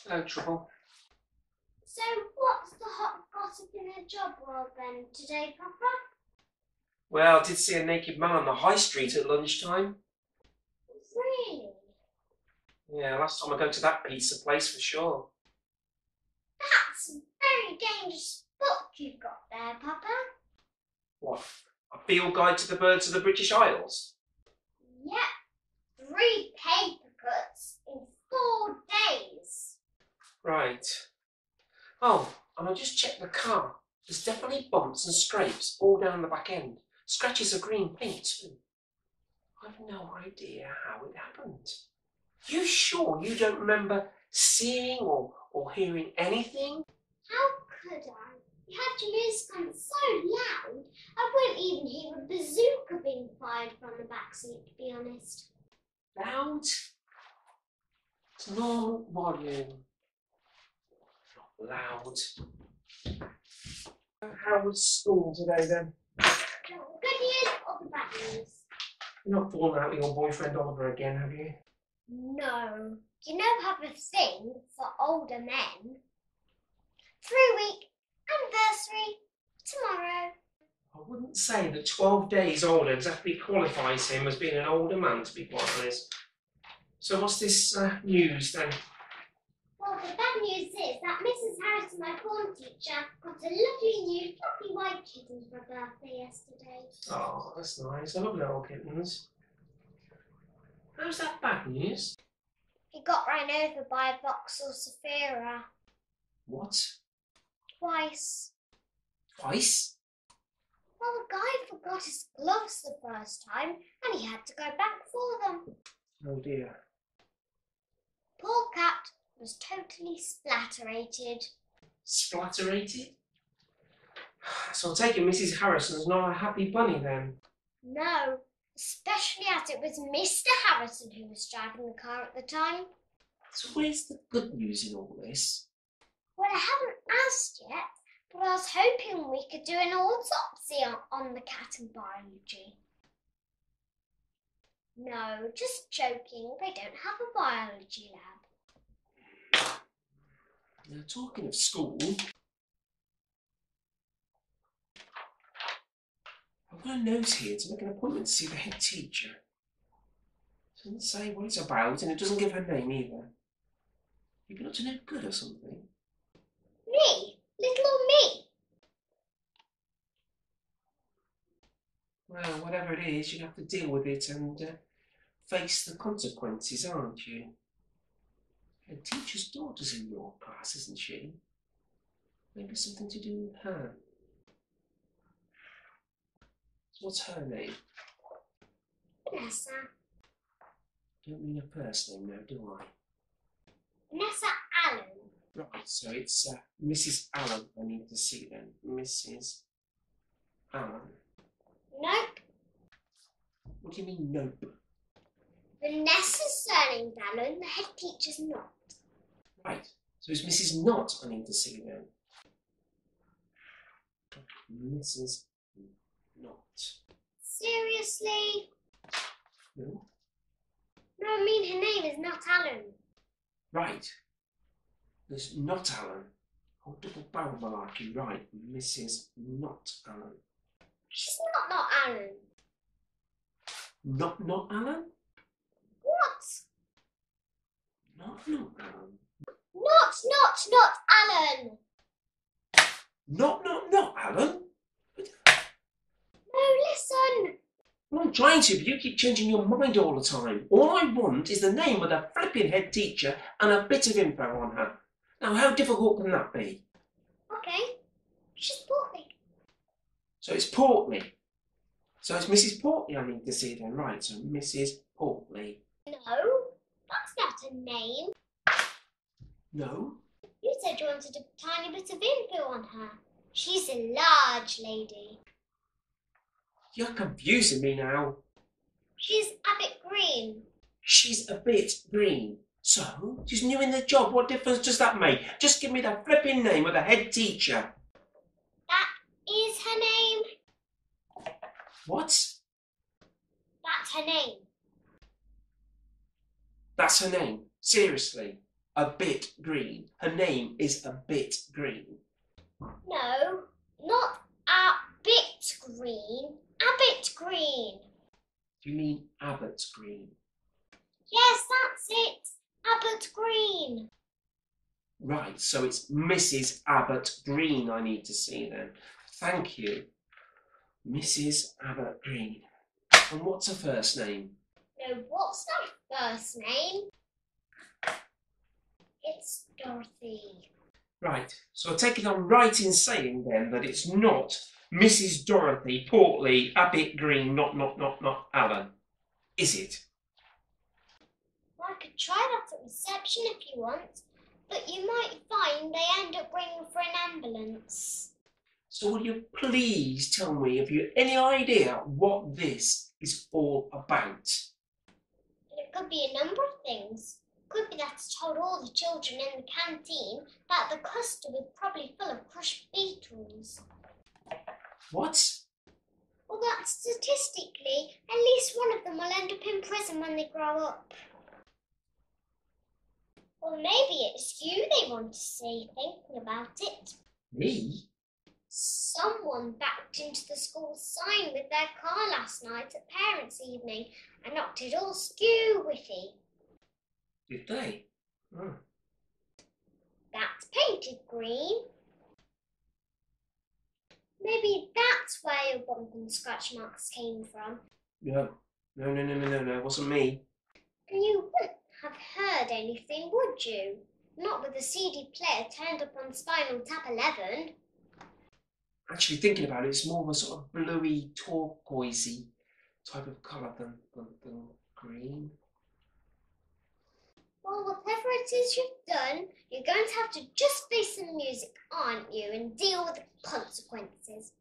No trouble. So what's the hot gossip in the job world then today, Papa? Well, I did see a naked man on the high street at lunchtime. Really? Yeah, last time I go to that pizza place for sure. That's a very dangerous book you've got there, Papa. What? A field guide to the birds of the British Isles? Yep. 3 paper cuts in 4 days. Right. Oh, and I just checked the car. There's definitely bumps and scrapes all down the back end. Scratches of green paint too. I've no idea how it happened. You sure you don't remember seeing or hearing anything? How could I? You had your music on so loud, I wouldn't even hear a bazooka being fired from the backseat, to be honest. Loud? It's normal volume. Not loud. How was school today then? The good news or the bad news? You're not falling out with your boyfriend Oliver again, have you? No. You know, have a thing for older men. 3-week anniversary tomorrow. I wouldn't say that 12 days older exactly qualifies him as being an older man, to be quite honest. So what's this news then? Well, the bad news is that Mrs. Harrison, my form teacher, got a lovely new fluffy white kitten for her birthday yesterday. Oh, that's nice. I love little kittens. How's that bad news? He got run over by a Vauxhall Zafira. What? Twice. Twice? Well, the guy forgot his gloves the first time and he had to go back for them. Oh dear. Poor cat was totally splatterated. Splatterated? So I take it Mrs. Harrison's not a happy bunny then? No, especially as it was Mr. Harrison who was driving the car at the time. So where's the good news in all this? Well, I haven't asked yet, but I was hoping we could do an autopsy on the cat in biology. No, just joking. They don't have a biology lab. Now, talking of school, I've got a note here to make an appointment to see the head teacher. It doesn't say what it's about and it doesn't give her name either. You've been up to no good or something. Me? Little old me? Well, whatever it is, you have to deal with it and face the consequences, aren't you? A teacher's daughter's in your class, isn't she? Maybe something to do with her. So what's her name? Vanessa. Don't mean her first name now, do I? Vanessa Allen. Right, so it's Mrs. Allen I need to see then. Mrs. Allen. Nope. What do you mean, nope? Vanessa's surname's Allen, the head teacher's not. Right, so it's Mrs. Not I need to see then. Mrs. Not. Seriously? No? No, I mean her name is not Allen. Right. There's Not Allen. Oh, double barrel malarkey, right. Mrs. Not Allen. She's not Allen. Not Allen? What? Not Allen. Not Allen. Not Allen? No, listen. Well, I'm trying to, but you keep changing your mind all the time. All I want is the name of the flipping head teacher and a bit of info on her. Now, how difficult can that be? Okay. She's Portly. So it's Portly. So it's Mrs. Portly I need to see then, right? So Mrs. Portly. No, that's not a name. No? You said you wanted a tiny bit of info on her. She's a large lady. You're confusing me now. She's a bit green. She's a bit green. So, she's new in the job. What difference does that make? Just give me the flipping name of the head teacher. That is her name. What? That's her name. That's her name. Seriously. a bit green. Her name is a bit green. No, not a bit green. Abbott Green. Do you mean Abbott Green? Yes, that's it. Abbott Green. Right, so it's Mrs. Abbott Green I need to see then. Thank you. Mrs. Abbott Green. And what's her first name? No, what's her first name? It's Dorothy. Right, so I take it I'm right in saying then that it's not Mrs. Dorothy Portley Abbott Green, not Alan, is it? Well, I could try that at reception if you want, but you might find they end up ringing for an ambulance. So will you please tell me, have you any idea what this is all about? It could be a number of things. Could be that it's told all the children in the canteen that the custard was probably full of crushed beetles. What? Or that statistically, at least one of them will end up in prison when they grow up. Or maybe it's you they want to see, thinking about it. Me? Someone backed into the school sign with their car last night at parents' evening and knocked it all skew-whiffy. Did they? Oh. That's painted green. Maybe that's where your bump and scratch marks came from. No, it wasn't me. And you wouldn't have heard anything, would you? Not with the CD player turned up on Spinal Tap 11. Actually, thinking about it, it's more of a sort of bluey, turquoisey type of colour than green. Well, whatever it is you've done, you're going to have to just face the music, aren't you, and deal with the consequences.